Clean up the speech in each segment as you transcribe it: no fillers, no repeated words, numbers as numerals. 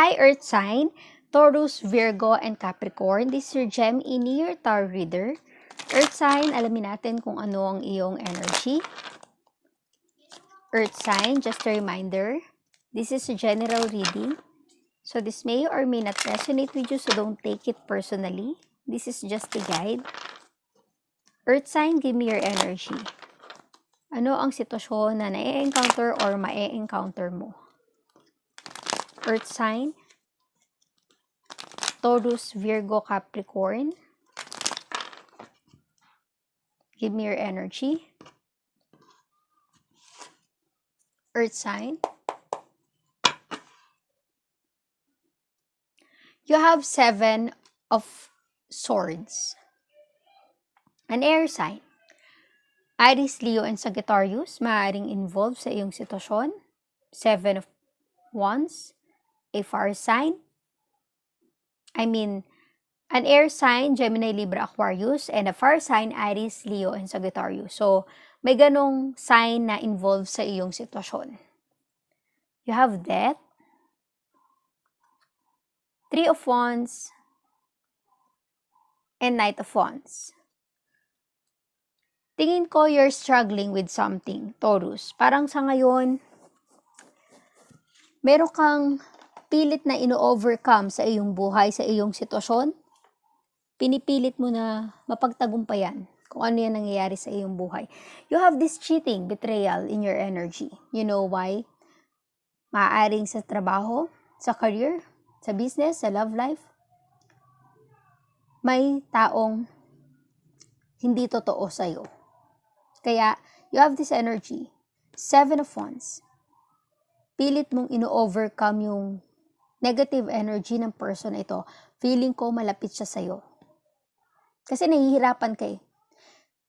Hi, Earth sign, Taurus, Virgo, and Capricorn. This is your Gem Year Tarot Reader. Earth sign, alamin natin kung ano ang iyong energy. Earth sign, just a reminder, this is a general reading. So this may or may not resonate with you, so don't take it personally. This is just a guide. Earth sign, give me your energy. Ano ang sitwasyon na na-encounter or ma-encounter mo? Earth sign, Taurus, Virgo, Capricorn. Give me your energy. Earth sign. You have 7 of Swords. An air sign. Aries, Leo, and Sagittarius, maaaring involved sa iyong sitwasyon. 7 of Wands. A fire sign. An air sign, Gemini, Libra, Aquarius, and a fire sign, Aries, Leo, and Sagittarius. So, may ganong sign na involved sa iyong sitwasyon. You have Death, 3 of Wands, and Knight of Wands. Tingin ko you're struggling with something, Taurus. Parang sa ngayon, meron kang pilit na ino-overcome sa iyong buhay, sa iyong sitwasyon. Pinipilit mo na mapagtagumpayan kung ano yan nangyayari sa iyong buhay. You have this cheating, betrayal in your energy. You know why? Maaaring sa trabaho, sa career, sa business, sa love life, may taong hindi totoo sa'yo. Kaya, you have this energy. 7 of Wands. Pilit mong ino-overcome yung negative energy ng person na ito. Feeling ko malapit siya sa'yo. Kasi nahihirapan ka eh.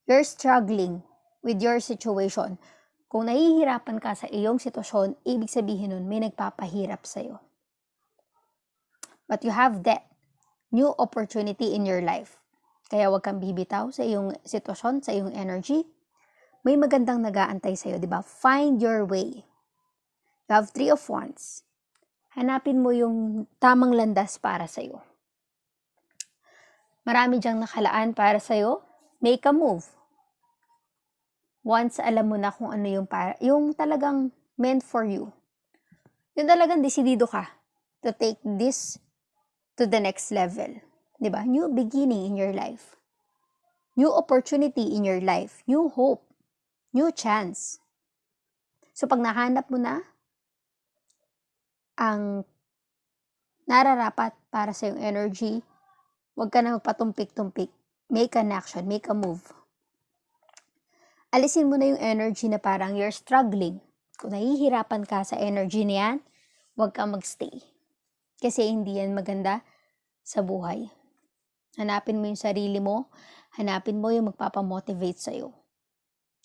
You're struggling with your situation. Kung nahihirapan ka sa iyong sitwasyon, ibig sabihin nun, may nagpapahirap sa'yo. But you have that new opportunity in your life. Kaya huwag kang bibitaw sa iyong sitwasyon, sa iyong energy. May magandang nag-aantay sa'yo, di ba? Find your way. You have 3 of Wands. Hanapin mo yung tamang landas para sa'yo. Marami diyang nakalaan para sa'yo. Make a move. Once alam mo na kung ano yung talagang meant for you. Yung talagang desidido ka to take this to the next level. Di ba? New beginning in your life. New opportunity in your life. New hope. New chance. So, pag nahanap mo na ang nararapat para sa iyong energy, huwag ka na magpatumpik-tumpik. Make an action. Make a move. Alisin mo na yung energy na parang you're struggling. Kung nahihirapan ka sa energy na yan, huwag kang magstay. Kasi hindi yan maganda sa buhay. Hanapin mo yung sarili mo. Hanapin mo yung magpapamotivate sa'yo.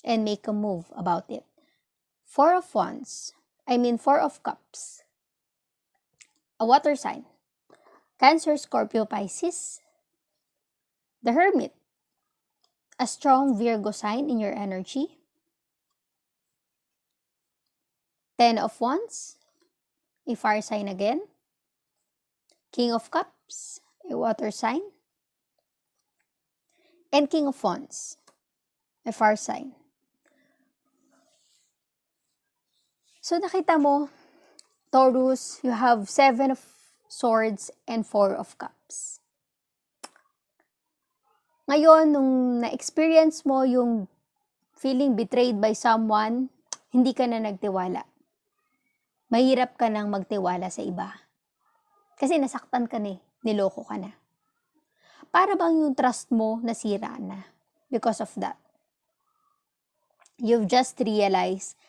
And make a move about it. 4 of Wands. 4 of Cups. A water sign. Cancer, Scorpio, Pisces. The Hermit. A strong Virgo sign in your energy. 10 of Wands. A fire sign again. King of Cups. A water sign. And King of Wands. A fire sign. So, nakita mo, Taurus, you have 7 of Swords and 4 of Cups. Ngayon, nung na-experience mo yung feeling betrayed by someone, hindi ka na nagtiwala. Mahirap ka nang magtiwala sa iba. Kasi nasaktan ka na eh, niloko ka na. Para bang yung trust mo nasira na because of that. You've just realized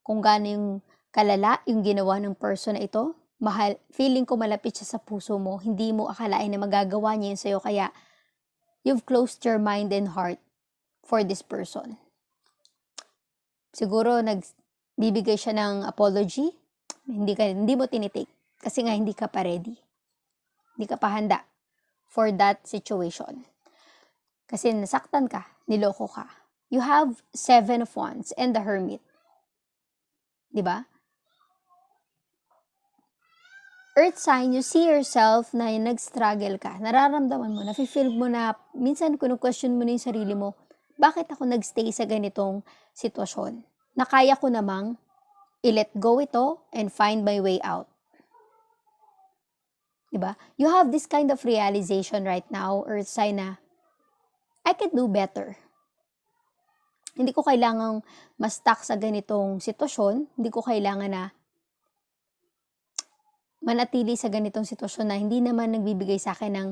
kung gaano yung kalala yung ginawa ng person na ito. Feeling ko malapit siya sa puso mo. Hindi mo akalain na magagawa niya yun sa'yo. Kaya you've closed your mind and heart for this person. Siguro nagbibigay siya ng apology. Hindi mo tinitake. Kasi nga hindi ka pa ready. Hindi ka pa handa for that situation. Kasi nasaktan ka, niloko ka. You have 7 of Wands and the Hermit. Diba? Earth sign, you see yourself na nag-struggle ka. Nararamdaman mo, nafe-feel mo na, minsan kunu-question mo na yung sarili mo, bakit ako nag-stay sa ganitong sitwasyon? Na kaya ko namang i-let go ito and find my way out. Diba? You have this kind of realization right now, Earth sign, na I can do better. Hindi ko kailangang ma-stuck sa ganitong sitwasyon. Hindi ko kailangan na manatili sa ganitong sitwasyon na hindi naman nagbibigay sa akin ng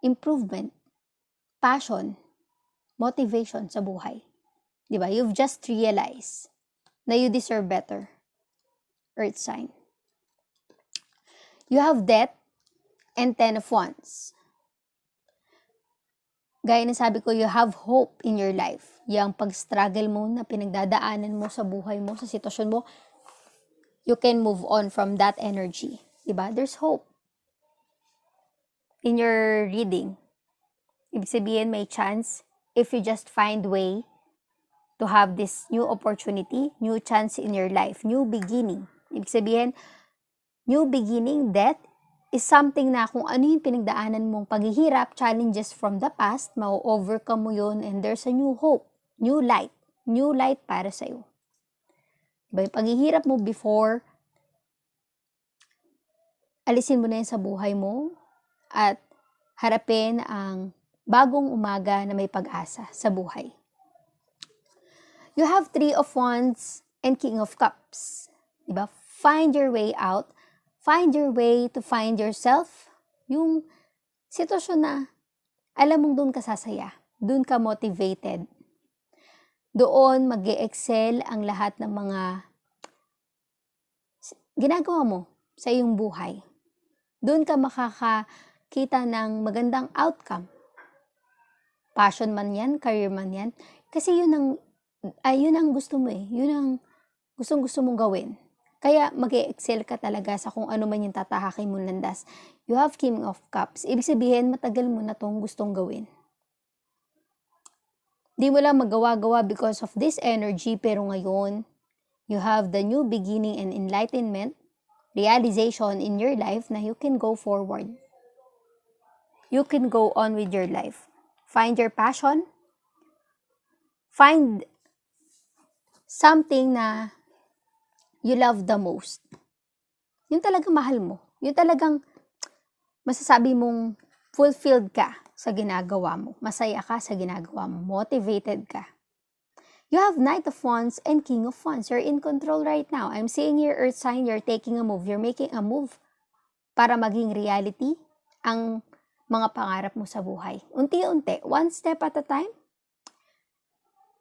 improvement, passion, motivation sa buhay. Diba? You've just realized na you deserve better. Earth sign. You have Death and 10 of Wands. Gaya na sabi ko, you have hope in your life. Yung pag-struggle mo na pinagdadaanan mo sa buhay mo, sa sitwasyon mo, you can move on from that energy. Diba? There's hope in your reading. Ibig sabihin, may chance if you just find way to have this new opportunity, new chance in your life, new beginning. Ibig sabihin, new beginning, death, is something na kung ano yung pinagdaanan mong paghihirap, challenges from the past, ma-overcome mo yun, and there's a new hope, new light para sa'yo. Diba, yung paghihirap mo before, alisin mo na yan sa buhay mo, at harapin ang bagong umaga na may pag-asa sa buhay. You have 3 of Wands and King of Cups. Diba? Find your way out. Find your way to find yourself. Yung sitwasyon na alam mong doon ka sasaya. Doon ka motivated. Doon mag-e-excel ang lahat ng mga ginagawa mo sa iyong buhay. Doon ka makakakita ng magandang outcome. Passion man yan, career man yan. Kasi yun ang gusto mo eh. Yun ang gusto mong gawin. Kaya mag-e-excel ka talaga sa kung ano man yung tatahakin mong landas. You have King of Cups. Ibig sabihin, matagal mo na tong gustong gawin. Di mo lang magawa-gawa because of this energy, pero ngayon, you have the new beginning and enlightenment, realization in your life na you can go forward. You can go on with your life. Find your passion. Find something na you love the most. Yun talagang mahal mo. Yun talagang masasabi mong fulfilled ka sa ginagawa mo. Masaya ka sa ginagawa mo. Motivated ka. You have Knight of Wands and King of Wands. You're in control right now. I'm seeing your Earth sign. You're taking a move. You're making a move para maging reality ang mga pangarap mo sa buhay. Unti-unti. One step at a time.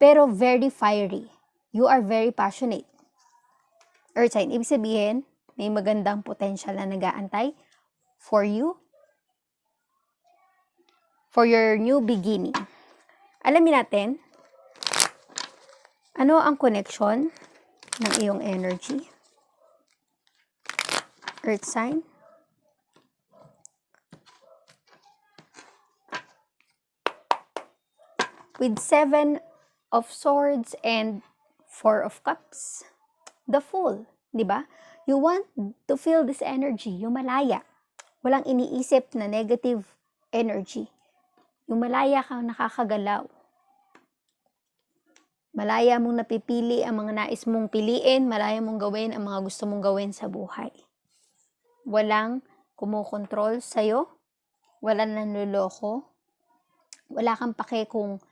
Pero very fiery. You are very passionate. Earth sign. Ibig sabihin, may magandang potential na nag-aantay for you. For your new beginning. Alamin natin, ano ang connection ng iyong energy? Earth sign. With 7 of Swords and 4 of Cups. The Fool, di ba? You want to feel this energy, yung malaya. Walang iniisip na negative energy. Yung malaya kang nakakagalaw. Malaya mong napipili ang mga nais mong piliin, malaya mong gawin ang mga gusto mong gawin sa buhay. Walang kumukontrol sa'yo, walang nanloloko, wala kang pake kung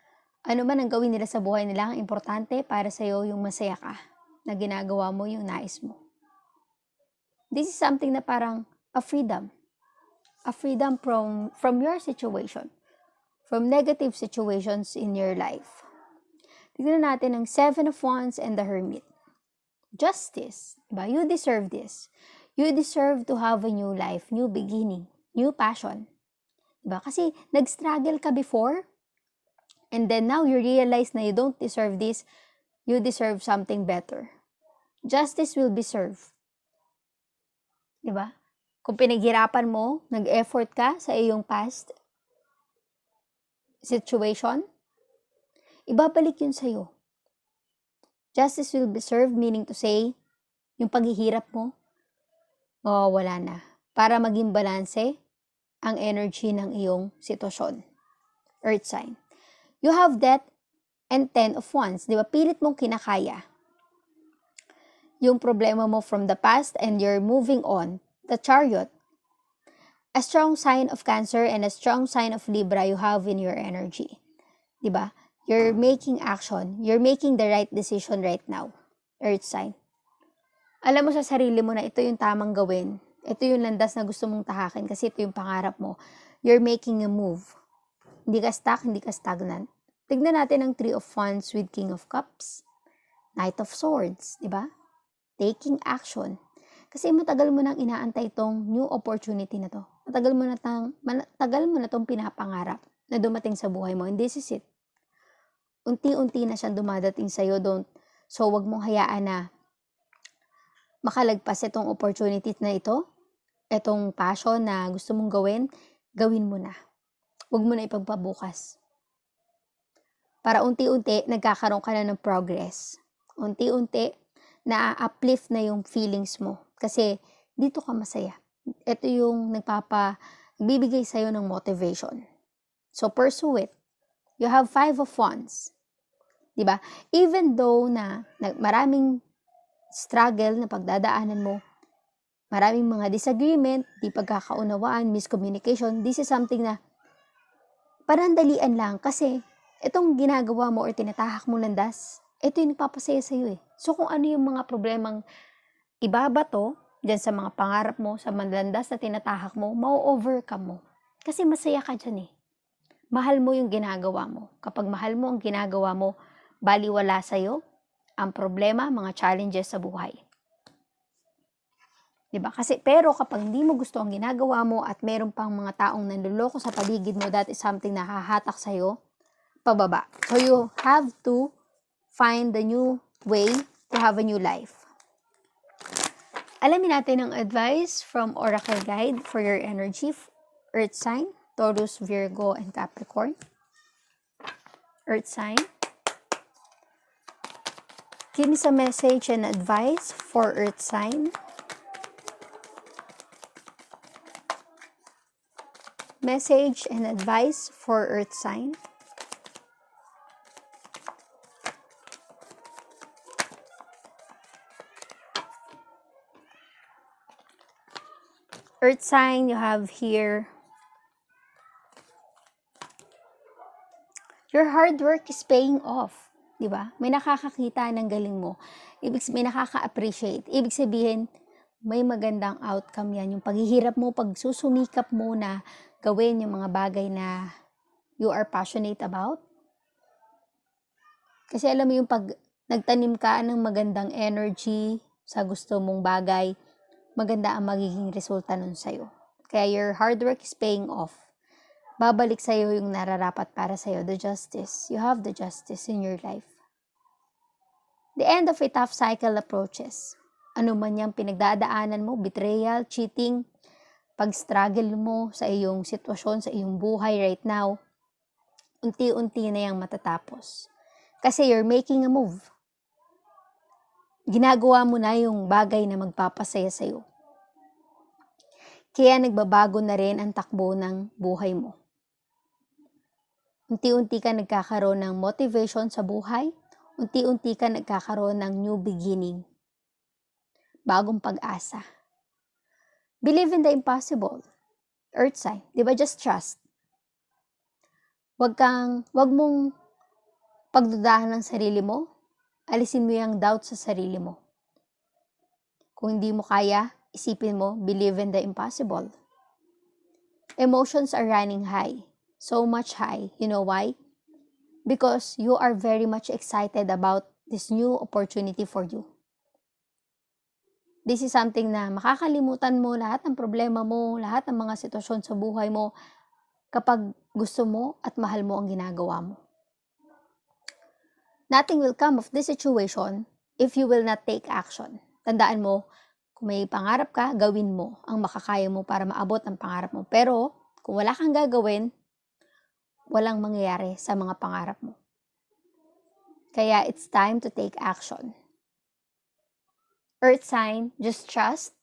ano man ang gawin nila sa buhay nila. Ang importante para sa'yo yung masaya ka, na ginagawa mo yung nais mo. This is something na parang a freedom. A freedom from your situation. From negative situations in your life. Tignan natin ang 7 of Wands and the Hermit. Justice. Diba? You deserve this. You deserve to have a new life, new beginning, new passion. Diba? Kasi nag-struggle ka before, and then now you realize na you don't deserve this, you deserve something better. Justice will be served. Diba? Kung pinaghirapan mo, nag-effort ka sa iyong past situation, ibabalik yun sa'yo. Justice will be served, meaning to say, yung paghihirap mo, mawawala na. Para maging balanse ang energy ng iyong sitwasyon. Earth sign. You have Death and 10 of Wands. Di ba? Pilit mong kinakaya yung problema mo from the past and you're moving on. The Chariot. A strong sign of Cancer and a strong sign of Libra you have in your energy. Diba? You're making action. You're making the right decision right now. Earth sign. Alam mo sa sarili mo na ito yung tamang gawin. Ito yung landas na gusto mong tahakin kasi ito yung pangarap mo. You're making a move. Hindi ka stuck, hindi ka stagnant. Tignan natin ang 3 of Wands with King of Cups. Knight of Swords. Diba? Taking action. Kasi matagal mo nang inaantay itong new opportunity na to. Matagal mo na itong pinapangarap na dumating sa buhay mo. And this is it. Unti-unti na siyang dumadating sa'yo. So, wag mong hayaan na makalagpas itong opportunity na ito. Itong passion na gusto mong gawin mo na. Wag mo na ipagpabukas. Para unti-unti, nagkakaroon ka na ng progress. Unti-unti, na-uplift na yung feelings mo. Kasi, dito ka masaya. Ito yung nagbibigay sa'yo ng motivation. So, pursue it. You have 5 of Wands. Diba? Even though na maraming struggle na pagdadaanan mo, maraming mga disagreement, di pagkakaunawaan, miscommunication, this is something na parandalian lang kasi itong ginagawa mo or tinatahak mo landas, ito yung nagpapasaya sa'yo eh. So kung ano yung mga problemang ibabato dyan sa mga pangarap mo, sa landas na tinatahak mo, mau-overcome mo. Kasi masaya ka dyan eh. Mahal mo yung ginagawa mo. Kapag mahal mo ang ginagawa mo, baliwala sa'yo ang problema, mga challenges sa buhay. Diba? Pero kapag hindi mo gusto ang ginagawa mo at meron pang mga taong nanluloko sa paligid mo, that is something na hahatak sa'yo, pababa. So you have to find the new way to have a new life. Alamin natin ang advice from Oracle Guide for your energy, Earth sign, Taurus, Virgo, and Capricorn. Earth sign. Give me some message and advice for Earth sign. Message and advice for Earth sign. Earth sign, you have here your hard work is paying off. Diba? May nakakakita ng galing mo. May nakaka-appreciate. Ibig sabihin, may magandang outcome yan. Yung paghihirap mo, pagsusumikap mo na gawin yung mga bagay na you are passionate about. Kasi alam mo yung pag nagtanim ka ng magandang energy sa gusto mong bagay, maganda ang magiging resulta nun sa'yo. Kaya your hard work is paying off. Babalik sa'yo yung nararapat para sa'yo, the justice. You have the justice in your life. The end of a tough cycle approaches. Ano man yung pinagdadaanan mo, betrayal, cheating, pag-struggle mo sa iyong sitwasyon, sa iyong buhay right now, unti-unti na yung matatapos. Kasi you're making a move. Ginagawa mo na yung bagay na magpapasaya sa'yo. Kaya nagbabago na rin ang takbo ng buhay mo. Unti-unti ka nagkakaroon ng motivation sa buhay. Unti-unti ka nagkakaroon ng new beginning. Bagong pag-asa. Believe in the impossible. Earth sign. Diba? Just trust. Wag mong pagdudahan ng sarili mo. Alisin mo yung doubt sa sarili mo. Kung hindi mo kaya, isipin mo, believe in the impossible. Emotions are running high. So much high. You know why? Because you are very much excited about this new opportunity for you. This is something na makakalimutan mo lahat ng problema mo, lahat ng mga sitwasyon sa buhay mo kapag gusto mo at mahal mo ang ginagawa mo. Nothing will come of this situation if you will not take action. Tandaan mo, kung may pangarap ka, gawin mo ang makakaya mo para maabot ang pangarap mo. Pero, kung wala kang gagawin, walang mangyayari sa mga pangarap mo. Kaya, it's time to take action. Earth sign, just trust.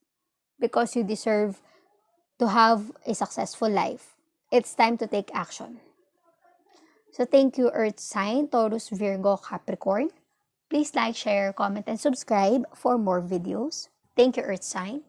because you deserve to have a successful life. It's time to take action. So thank you, Earth sign, Taurus, Virgo, Capricorn. Please like, share, comment, and subscribe for more videos. Thank you, Earth sign.